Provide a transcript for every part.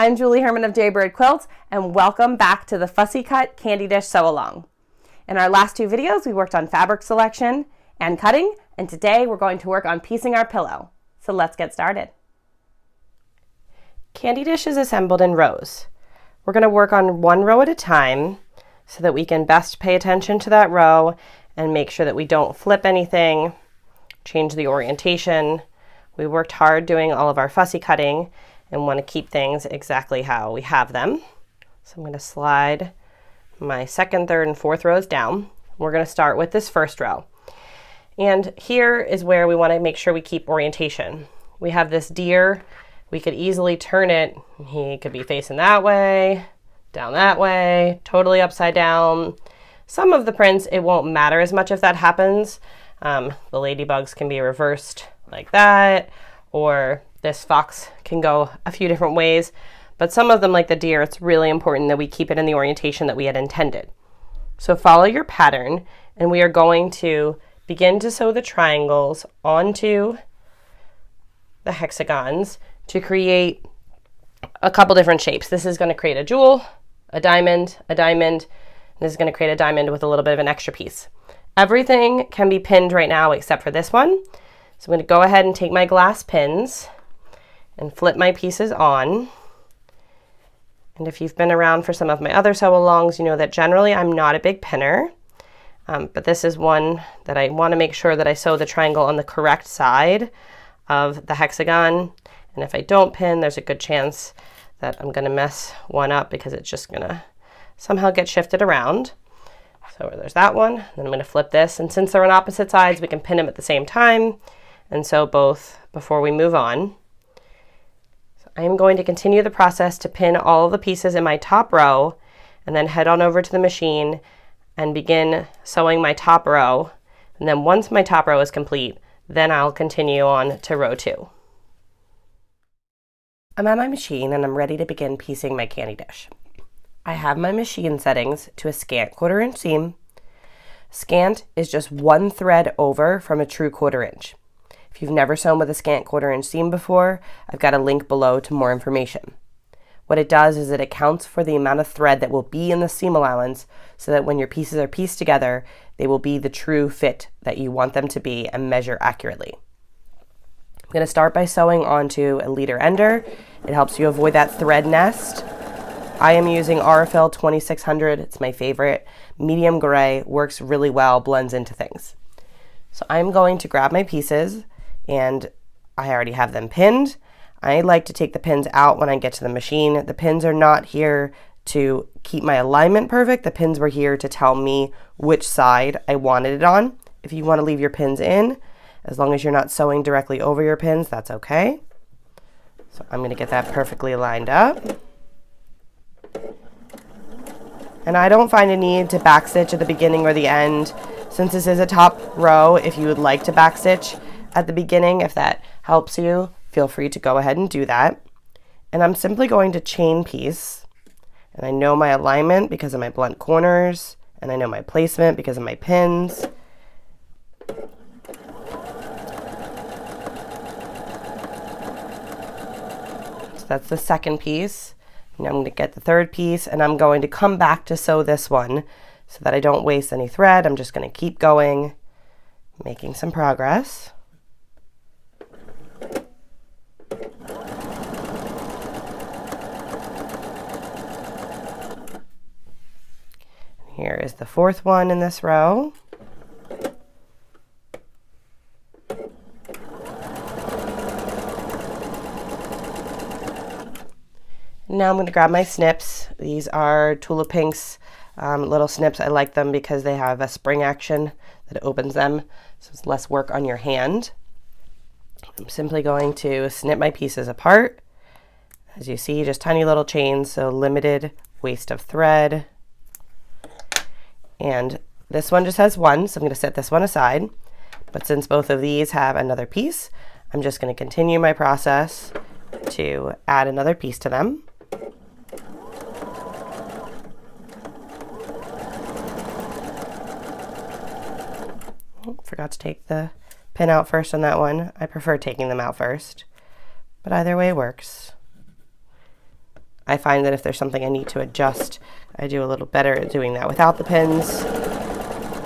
I'm Julie Herman of Jaybird Quilts, and welcome back to the Fussy Cut Candy Dish Sew Along. In our last two videos, we worked on fabric selection and cutting, and today we're going to work on piecing our pillow. So let's get started. Candy dish is assembled in rows. We're going to work on one row at a time so that we can best pay attention to that row and make sure that we don't flip anything, change the orientation. We worked hard doing all of our fussy cutting and want to keep things exactly how we have them. So I'm going to slide my second, third, and fourth rows down. We're going to start with this first row. And here is where we want to make sure we keep orientation. We have this deer. We could easily turn it. He could be facing that way, down that way, totally upside down. Some of the prints, it won't matter as much if that happens. The ladybugs can be reversed like that, or this fox can go a few different ways, but some of them, like the deer, it's really important that we keep it in the orientation that we had intended. So follow your pattern, and we are going to begin to sew the triangles onto the hexagons to create a couple different shapes. This is going to create a jewel, a diamond, and this is going to create a diamond with a little bit of an extra piece. Everything can be pinned right now except for this one. So I'm going to go ahead and take my glass pins and flip my pieces on. And if you've been around for some of my other sew-alongs, you know that generally I'm not a big pinner, but this is one that I want to make sure that I sew the triangle on the correct side of the hexagon. And if I don't pin, there's a good chance that I'm going to mess one up because it's just going to somehow get shifted around. So there's that one. Then I'm going to flip this, and since they're on opposite sides, we can pin them at the same time and sew both before we move on. I am going to continue the process to pin all of the pieces in my top row and then head on over to the machine and begin sewing my top row. And then once my top row is complete, then I'll continue on to row 2. I'm at my machine and I'm ready to begin piecing my candy dish. I have my machine settings to a scant 1/4 inch seam. Scant is just one thread over from a true 1/4 inch. If you've never sewn with a scant 1/4 inch seam before, I've got a link below to more information. What it does is it accounts for the amount of thread that will be in the seam allowance so that when your pieces are pieced together, they will be the true fit that you want them to be and measure accurately. I'm going to start by sewing onto a leader ender. It helps you avoid that thread nest. I am using Aurifil 2600. It's my favorite. Medium gray, works really well, blends into things. So I'm going to grab my pieces, and I already have them pinned. I like to take the pins out when I get to the machine. The pins are not here to keep my alignment perfect. The pins were here to tell me which side I wanted it on. If you want to leave your pins in, as long as you're not sewing directly over your pins, that's okay. So I'm going to get that perfectly lined up. And I don't find a need to backstitch at the beginning or the end. Since this is a top row, if you would like to backstitch at the beginning, if that helps you, feel free to go ahead and do that. And I'm simply going to chain piece. And I know my alignment because of my blunt corners, and I know my placement because of my pins. So that's the second piece. Now I'm going to get the third piece, and I'm going to come back to sew this one so that I don't waste any thread. I'm just going to keep going, making some progress. Here is the fourth one in this row. Now I'm going to grab my snips. These are Tula Pink's little snips. I like them because they have a spring action that opens them, so it's less work on your hand. I'm simply going to snip my pieces apart. As you see, just tiny little chains, so limited waste of thread. And this one just has one, so I'm going to set this one aside. But since both of these have another piece, I'm just going to continue my process to add another piece to them. Forgot to take the pin out first on that one. I prefer taking them out first, but either way works. I find that if there's something I need to adjust, I do a little better at doing that without the pins.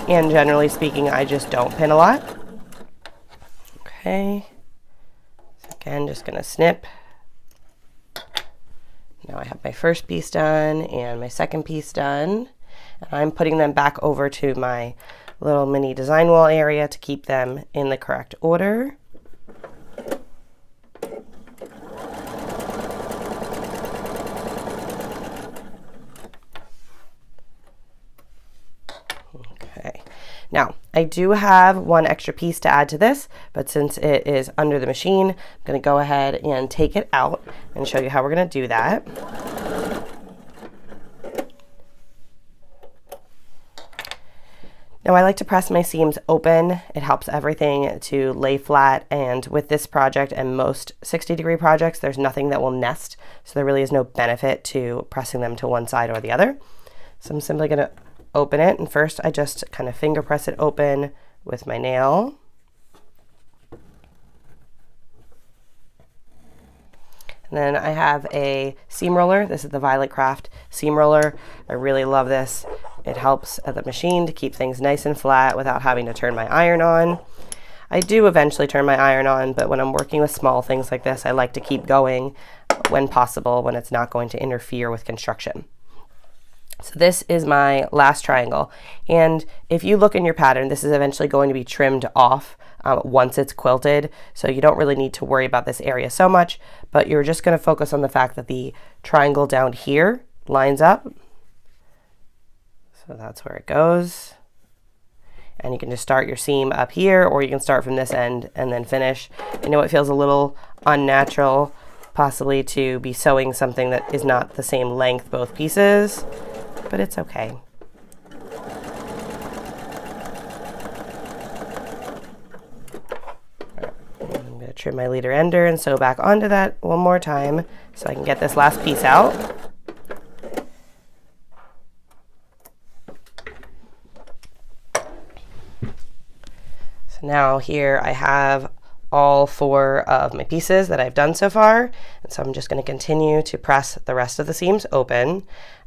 And generally speaking, I just don't pin a lot. Okay. So again, just going to snip. Now I have my first piece done and my second piece done. And I'm putting them back over to my little mini design wall area to keep them in the correct order. Okay. Now, I do have one extra piece to add to this, but since it is under the machine, I'm going to go ahead and take it out and show you how we're going to do that. Now I like to press my seams open. It helps everything to lay flat, and with this project and most 60-degree projects, there's nothing that will nest, so there really is no benefit to pressing them to one side or the other. So I'm simply going to open it, and first I just kind of finger press it open with my nail. And then I have a seam roller. This is the Violet Craft seam roller. I really love this. It helps at the machine to keep things nice and flat without having to turn my iron on. I do eventually turn my iron on, but when I'm working with small things like this, I like to keep going when possible, when it's not going to interfere with construction. So this is my last triangle, and if you look in your pattern, this is eventually going to be trimmed off once it's quilted, so you don't really need to worry about this area so much, but you're just going to focus on the fact that the triangle down here lines up. So that's where it goes. And you can just start your seam up here, or you can start from this end and then finish. I know it feels a little unnatural, possibly, to be sewing something that is not the same length, both pieces, but it's okay. I'm going to trim my leader ender and sew back onto that one more time so I can get this last piece out. Now here I have all 4 of my pieces that I've done so far, and so I'm just going to continue to press the rest of the seams open.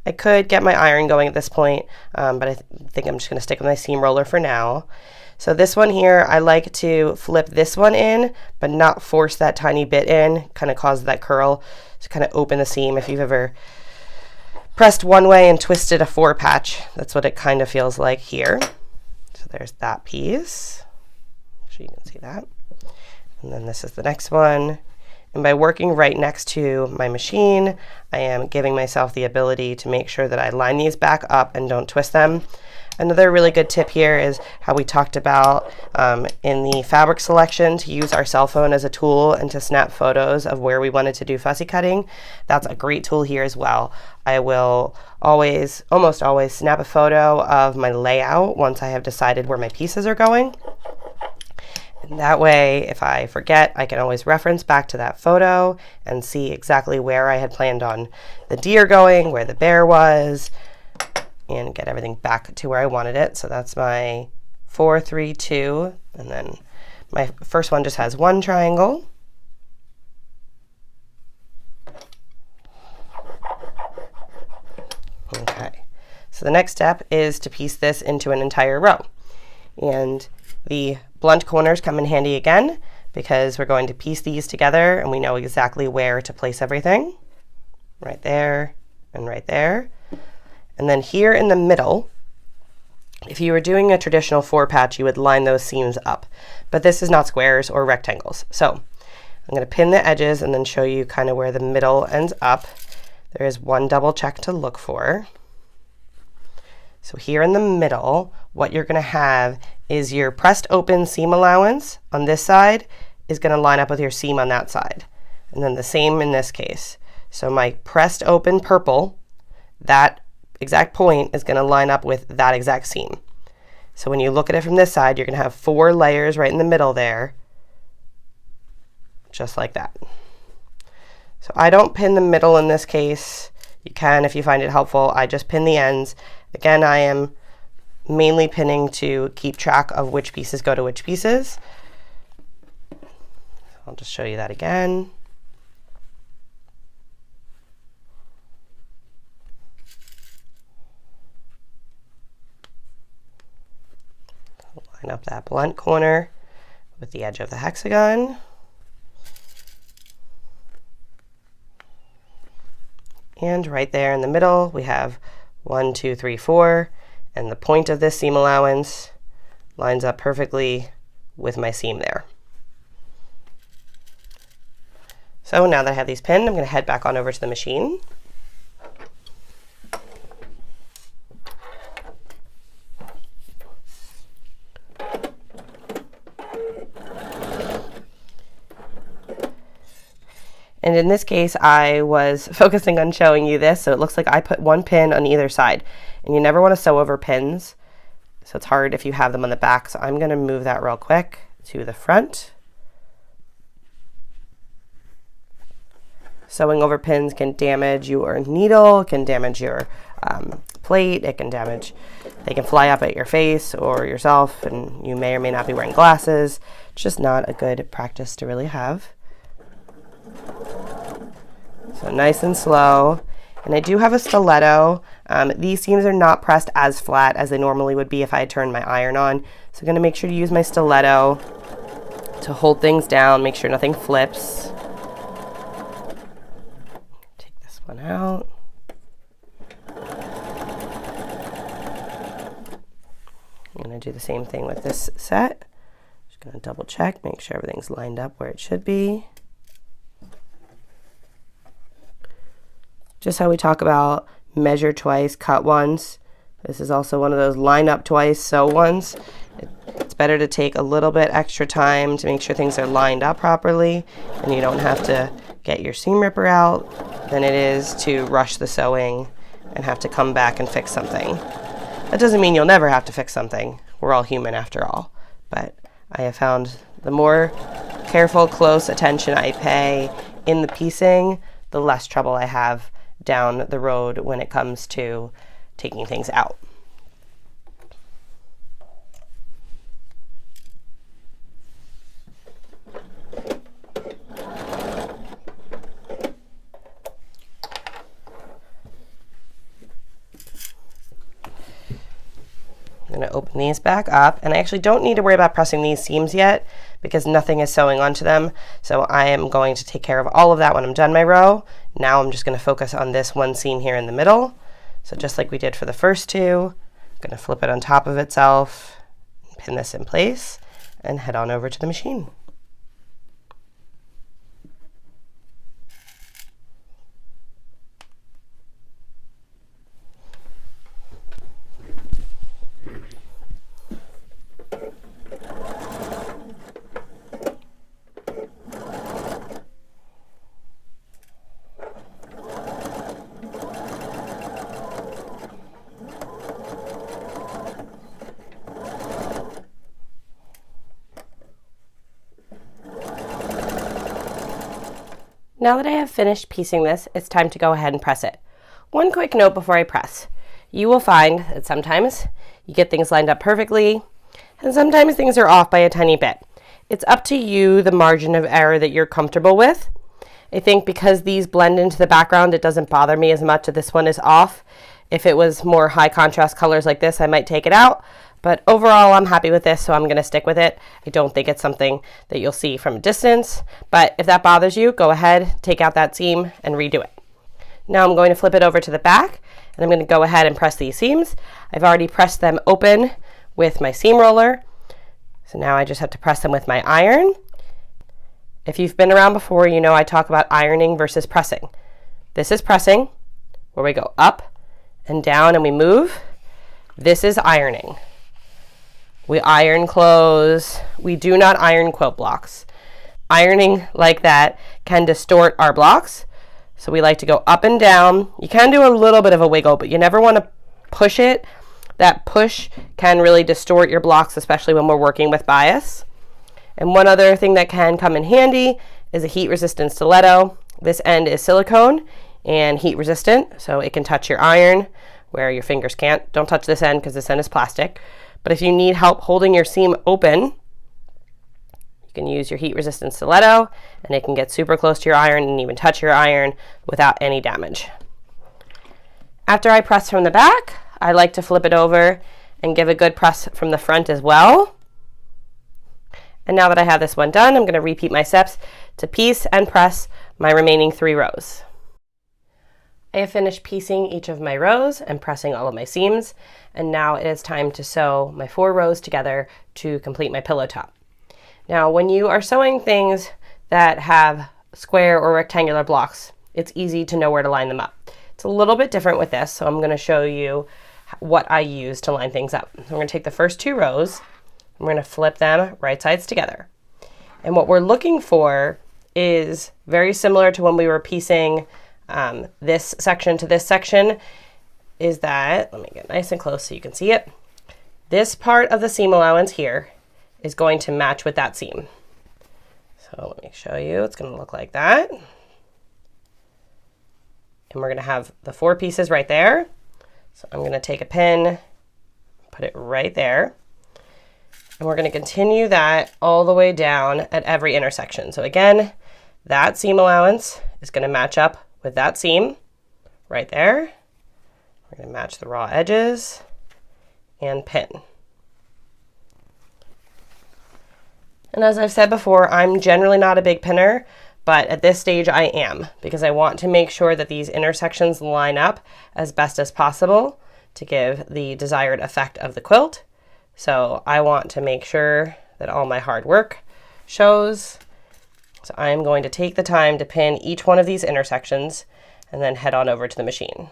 I could get my iron going at this point, but I think I'm just going to stick with my seam roller for now. So this one here, I like to flip this one in, but not force that tiny bit in, kind of cause that curl to kind of open the seam. If you've ever pressed one way and twisted a 4 patch, that's what it kind of feels like here. So there's that piece. You can see that. And then this is the next one. And by working right next to my machine, I am giving myself the ability to make sure that I line these back up and don't twist them. Another really good tip here is how we talked about in the fabric selection, to use our cell phone as a tool and to snap photos of where we wanted to do fussy cutting. That's a great tool here as well. I will always, almost always, snap a photo of my layout once I have decided where my pieces are going. And that way, if I forget, I can always reference back to that photo and see exactly where I had planned on the deer going, where the bear was, and get everything back to where I wanted it. So that's my 4, 3, 2, and then my first one just has 1 triangle. Okay, so the next step is to piece this into an entire row. And the blunt corners come in handy again, because we're going to piece these together and we know exactly where to place everything. Right there and right there. And then here in the middle, if you were doing a traditional 4 patch, you would line those seams up. But this is not squares or rectangles. So I'm going to pin the edges and then show you kind of where the middle ends up. There is one double check to look for. So here in the middle, what you're going to have is your pressed open seam allowance on this side is going to line up with your seam on that side. And then the same in this case. So my pressed open purple, that exact point is going to line up with that exact seam. So when you look at it from this side, you're going to have 4 layers right in the middle there, just like that. So I don't pin the middle in this case. You can if you find it helpful. I just pin the ends. Again, I am mainly pinning to keep track of which pieces go to which pieces. I'll just show you that again. Line up that blunt corner with the edge of the hexagon. And right there in the middle, we have 1, 2, 3, 4, and the point of this seam allowance lines up perfectly with my seam there. So now that I have these pinned, I'm going to head back on over to the machine. And in this case, I was focusing on showing you this, so it looks like I put one pin on either side. And you never want to sew over pins, so it's hard if you have them on the back. So I'm going to move that real quick to the front. Sewing over pins can damage your needle, can damage your plate, they can fly up at your face or yourself, and you may or may not be wearing glasses. It's just not a good practice to really have. So nice and slow. And I do have a stiletto. These seams are not pressed as flat as they normally would be if I had turned my iron on. So I'm going to make sure to use my stiletto to hold things down, make sure nothing flips. Take this one out. I'm going to do the same thing with this set. Just going to double check, make sure everything's lined up where it should be. Just how we talk about measure twice, cut once. This is also one of those line up twice, sew once. It's better to take a little bit extra time to make sure things are lined up properly and you don't have to get your seam ripper out than it is to rush the sewing and have to come back and fix something. That doesn't mean you'll never have to fix something. We're all human after all. But I have found the more careful, close attention I pay in the piecing, the less trouble I have down the road when it comes to taking things out. I'm going to open these back up, and I actually don't need to worry about pressing these seams yet because nothing is sewing onto them. So I am going to take care of all of that when I'm done my row. Now I'm just going to focus on this one seam here in the middle. So just like we did for the first two, I'm going to flip it on top of itself, pin this in place, and head on over to the machine. Now that I have finished piecing this, it's time to go ahead and press it. One quick note before I press. You will find that sometimes you get things lined up perfectly, and sometimes things are off by a tiny bit. It's up to you the margin of error that you're comfortable with. I think because these blend into the background, it doesn't bother me as much that this one is off. If it was more high contrast colors like this, I might take it out. But overall, I'm happy with this, so I'm going to stick with it. I don't think it's something that you'll see from a distance. But if that bothers you, go ahead, take out that seam, and redo it. Now I'm going to flip it over to the back, and I'm going to go ahead and press these seams. I've already pressed them open with my seam roller. So now I just have to press them with my iron. If you've been around before, you know I talk about ironing versus pressing. This is pressing, where we go up and down and we move. This is ironing. We iron clothes. We do not iron quilt blocks. Ironing like that can distort our blocks. So we like to go up and down. You can do a little bit of a wiggle, but you never want to push it. That push can really distort your blocks, especially when we're working with bias. And one other thing that can come in handy is a heat-resistant stiletto. This end is silicone and heat-resistant, so it can touch your iron where your fingers can't. Don't touch this end because this end is plastic. But if you need help holding your seam open, you can use your heat-resistant stiletto, and it can get super close to your iron and even touch your iron without any damage. After I press from the back, I like to flip it over and give a good press from the front as well. And now that I have this one done, I'm going to repeat my steps to piece and press my remaining 3 rows. I have finished piecing each of my rows and pressing all of my seams, and now it is time to sew my 4 rows together to complete my pillow top. Now, when you are sewing things that have square or rectangular blocks, it's easy to know where to line them up. It's a little bit different with this, so I'm going to show you what I use to line things up. So I'm going to take the first 2 rows, I'm going to flip them right sides together. And what we're looking for is very similar to when we were piecing this section to this section, is that, let me get nice and close so you can see it. This part of the seam allowance here is going to match with that seam. So let me show you, it's going to look like that. And we're going to have the 4 pieces right there. So I'm going to take a pin, put it right there. And we're going to continue that all the way down at every intersection. So again, that seam allowance is going to match up with that seam right there. We're going to match the raw edges and pin. And as I've said before, I'm generally not a big pinner, but at this stage I am, because I want to make sure that these intersections line up as best as possible to give the desired effect of the quilt. So I want to make sure that all my hard work shows. So I'm going to take the time to pin each one of these intersections and then head on over to the machine.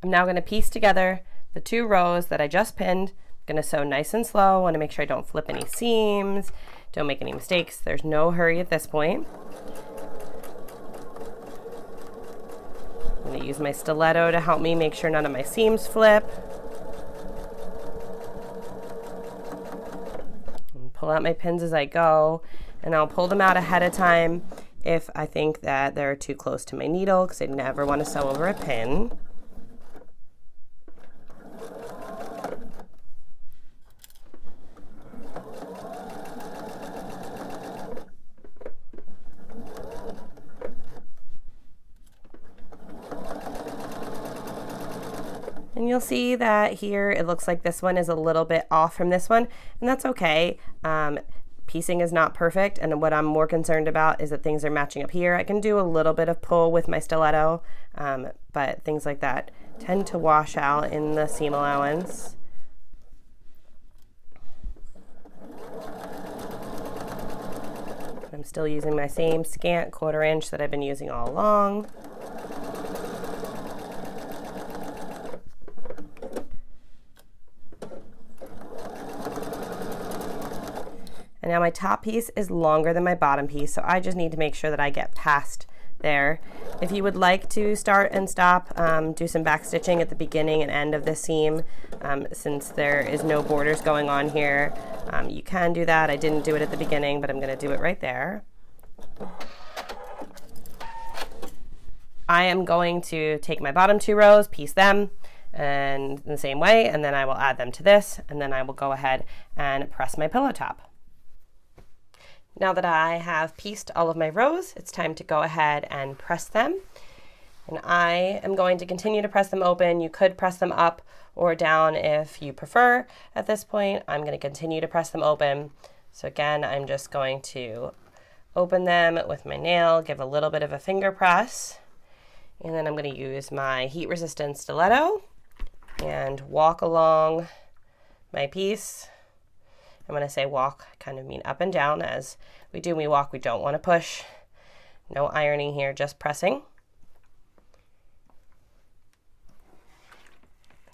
I'm now going to piece together the 2 rows that I just pinned. I'm going to sew nice and slow. I want to make sure I don't flip any seams, don't make any mistakes. There's no hurry at this point. I'm going to use my stiletto to help me make sure none of my seams flip. And pull out my pins as I go, and I'll pull them out ahead of time if I think that they're too close to my needle, because I never want to sew over a pin. And you'll see that here it looks like this one is a little bit off from this one, and that's okay. Piecing is not perfect, and what I'm more concerned about is that things are matching up here. I can do a little bit of pull with my stiletto, but things like that tend to wash out in the seam allowance. I'm still using my same scant 1/4 inch that I've been using all along. And now my top piece is longer than my bottom piece, so I just need to make sure that I get past there. If you would like to start and stop, do some back stitching at the beginning and end of the seam, since there is no borders going on here, you can do that. I didn't do it at the beginning, but I'm going to do it right there. I am going to take my bottom 2 rows, piece them, and in the same way, and then I will add them to this, and then I will go ahead and press my pillow top. Now that I have pieced all of my rows, it's time to go ahead and press them. And I am going to continue to press them open. You could press them up or down if you prefer. At this point, I'm going to continue to press them open. So again, I'm just going to open them with my nail, give a little bit of a finger press, and then I'm going to use my heat-resistant stiletto and walk along my piece. And when I say walk, I kind of mean up and down. As we do, we walk, we don't want to push. No ironing here, just pressing.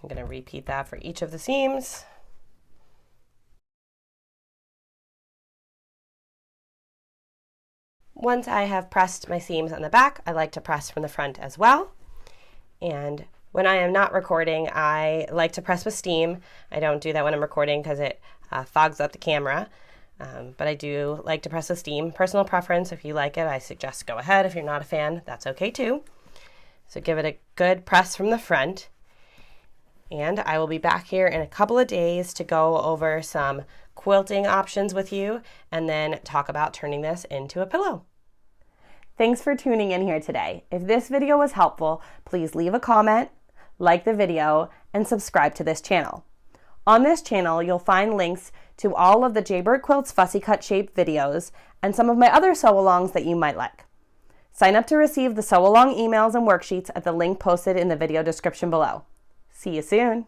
I'm going to repeat that for each of the seams. Once I have pressed my seams on the back, I like to press from the front as well. And when I am not recording, I like to press with steam. I don't do that when I'm recording because it fogs up the camera, but I do like to press with steam. Personal preference, if you like it, I suggest go ahead. If you're not a fan, that's okay too. So give it a good press from the front. And I will be back here in a couple of days to go over some quilting options with you and then talk about turning this into a pillow. Thanks for tuning in here today. If this video was helpful, please leave a comment, like the video, and subscribe to this channel. On this channel, you'll find links to all of the Jaybird Quilts Fussy Cut Shape videos and some of my other sew-alongs that you might like. Sign up to receive the sew-along emails and worksheets at the link posted in the video description below. See you soon!